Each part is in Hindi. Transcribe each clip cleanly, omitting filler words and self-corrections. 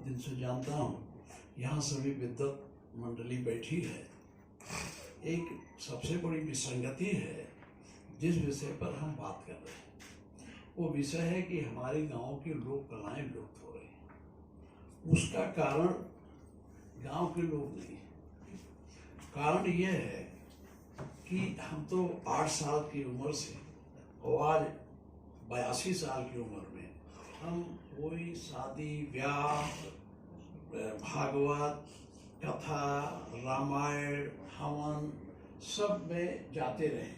बहुत दिन से जानता हूँ, यहाँ सभी विद्वत मंडली बैठी है। एक सबसे बड़ी विसंगति है जिस विषय पर हम बात कर रहे हैं, वो विषय है कि हमारे गांव की लोक कलाएं लुप्त हो रही हैं। उसका कारण गांव के लोग नहीं, कारण यह है कि हम तो 8 साल की उम्र से और आज 82 साल की उम्र में हम कोई शादी ब्याह, भागवत कथा, रामायण, हवन सब में जाते रहे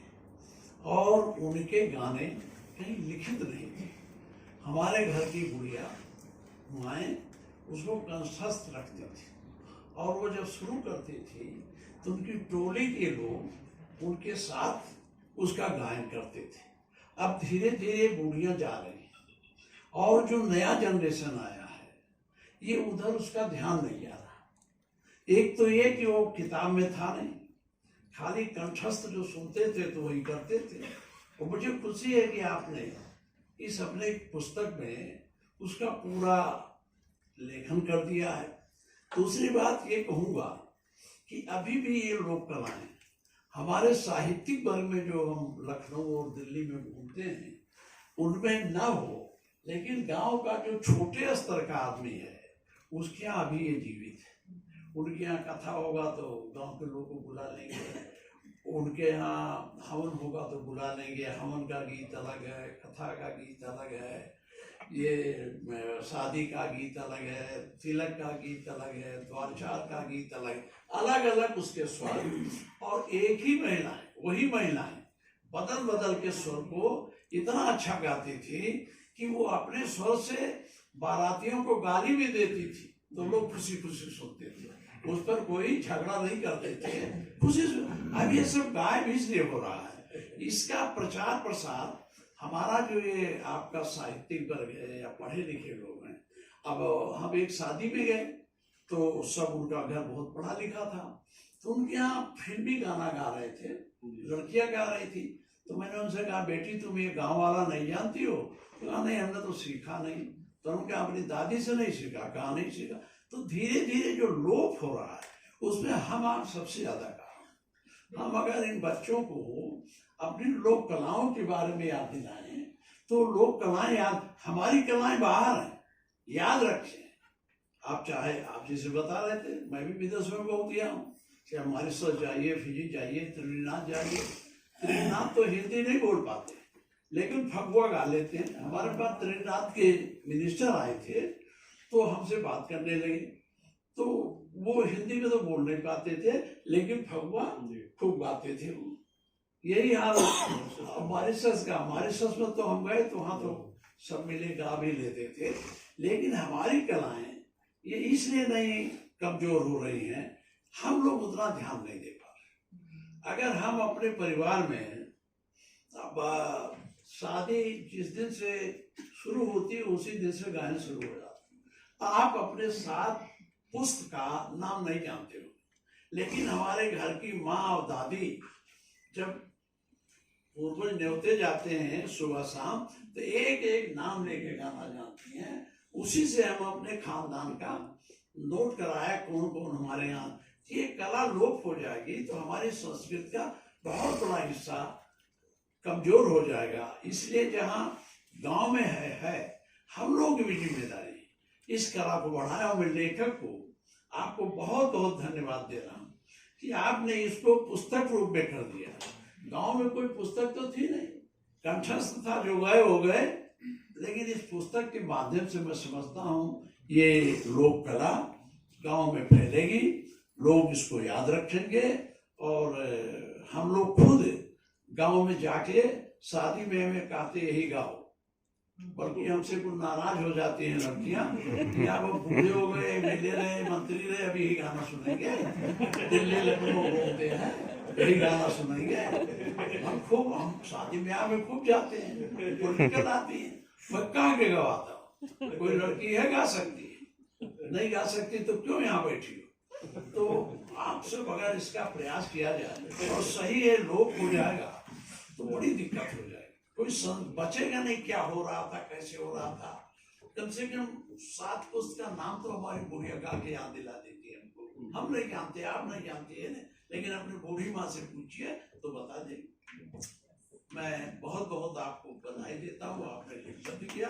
और उनके गाने कहीं लिखित नहीं थे। हमारे घर की बुढ़िया माएँ उसको कंठस्थ रखती थी और वो जब शुरू करती थी तो उनकी टोली के लोग उनके साथ उसका गायन करते थे। अब धीरे धीरे बूढ़ियां जा रही हैं और जो नया जनरेशन आया है ये उधर उसका ध्यान नहीं आ रहा। एक तो ये कि वो किताब में था नहीं, खाली कंठस्थ जो सुनते थे तो वही करते थे। और मुझे खुशी है कि आपने इस अपने पुस्तक में उसका पूरा लेखन कर दिया है। दूसरी बात ये कहूँगा कि अभी भी ये लोक कलाएं हमारे साहित्यिक वर्ग में जो हम लखनऊ और दिल्ली में घूमते हैं उनमें ना हो, लेकिन गांव का जो छोटे स्तर का आदमी है उसके यहाँ अभी ये जीवित है। उनके यहाँ कथा होगा तो गांव के लोगों को बुला लेंगे, उनके यहाँ हवन होगा तो बुला लेंगे। हवन का गीत अलग है, कथा का गीत अलग है, ये शादी का गीत अलग है, तिलक का गीत अलग है, द्वारचार का गीत अलग है, अलग अलग उसके स्वर। और एक ही महिलाएं, वही महिलाएं बदल बदल के स्वर को इतना अच्छा गाती थी कि वो अपने स्वर से बारातियों को गाली भी देती थी तो लोग खुशी खुशी सुनते थे, उस पर कोई झगड़ा नहीं करते थे, खुशी से। अब ये सब गायब इसलिए हो रहा है। इसका प्रचार प्रसार हमारा जो ये आपका साहित्यिक वर्ग है या पढ़े लिखे लोग हैं, अब हम एक शादी में गए तो सब उनका घर बहुत पढ़ा लिखा था तो उनके यहाँ फिल्मी गाना गा रहे थे, लड़कियां गा रही थी। तो मैंने उनसे कहा, बेटी तुम ये गाँव वाला नहीं जानती हो? तो कहा नहीं, हमने तो सीखा नहीं। तो उनके अपनी दादी से नहीं सीखा, कहा नहीं सीखा। तो धीरे धीरे जो लोप हो रहा है उसमें हम आप सबसे ज्यादा कारण। हम अगर इन बच्चों को अपनी लोक कलाओं के बारे में याद दिलाएं तो लोक कलाएं याद, हमारी कलाएं बाहर हैं, याद रखें। आप चाहे, आप जैसे बता रहे थे, मैं भी विदेश में बहुत गया हूँ, चाहे मॉरिशस जाइए, फिजी जाइए, त्रिनाथ जाइए। त्रिनाथ तो हिंदी नहीं बोल पाते लेकिन फगुआ गा लेते हैं। हमारे पास त्रिनाथ के मिनिस्टर आए थे तो हमसे बात करने लगे, तो वो हिंदी में तो बोल नहीं पाते थे लेकिन फगुआ खूब गाते थे। वो यही हाल मॉरिशस का, मॉरिशस में तो हम गए तो वहाँ तो सब मिले गा भी लेते थे। लेकिन हमारी कलाएं ये इसलिए नहीं कमजोर हो रही हैं, हम लोग उतना ध्यान नहीं दे पा रहे। अगर हम अपने परिवार में, अब शादी जिस दिन से शुरू होती है उसी दिन से गायन शुरू हो जाता है। आप अपने साथ पुस्त का नाम नहीं जानते हो, लेकिन हमारे घर की माँ और दादी जब पूर्वज न्योते जाते हैं सुबह शाम तो एक एक नाम लेके गाना जानती हैं। उसी से हम अपने खानदान का नोट कराया कौन कौन हमारे यहाँ। ये कला लोप हो जाएगी तो हमारी संस्कृति का बहुत बड़ा हिस्सा कमजोर हो जाएगा। इसलिए जहाँ गांव में है हम लोग की भी जिम्मेदारी इस कला को बढ़ाया। और मैं लेखक को आपको बहुत बहुत धन्यवाद दे रहा हूँ कि आपने इसको पुस्तक रूप में कर दिया। गांव में कोई पुस्तक तो थी नहीं, कंठस्थ था, जो गए हो गए। लेकिन इस पुस्तक के माध्यम से मैं समझता हूँ ये लोक कला गांव में फैलेगी, लोग इसको याद रखेंगे और हम लोग खुद गांव में जाके शादी में हमें कहते यही गाओ, बल्कि हमसे कुछ नाराज हो जाती हैं लड़कियां कि आप बूढ़े हो गए, मिले रहे, मंत्री रहे, अभी यही गाना सुनेंगे, दिल्ली लखनऊ घूमते हैं, यही गाना सुनेंगे। हम शादी ब्याह में खूब जाते हैं, कोई दिक्कत आती है, मैं कहाँ के गवाता हूँ। कोई लड़की है गा सकती है, नहीं गा सकती तो क्यों यहाँ बैठी हो। तो आप सब अगर इसका प्रयास किया जाए और सही है लोप हो जाएगा तो बड़ी दिक्कत हो जाएगी। कोई बचेगा नहीं क्या हो रहा था, कैसे हो रहा था। कम से कम 7 पुस्त का नाम तो हमारी बुढ़िया गा के याद दिला देती है हमको। हम नहीं जानते, आप नहीं जानते हैं, लेकिन अपनी बूढ़ी माँ से पूछिए तो बता देंगे। मैं बहुत बहुत आपको बधाई देता हूँ, आपने लिखित किया।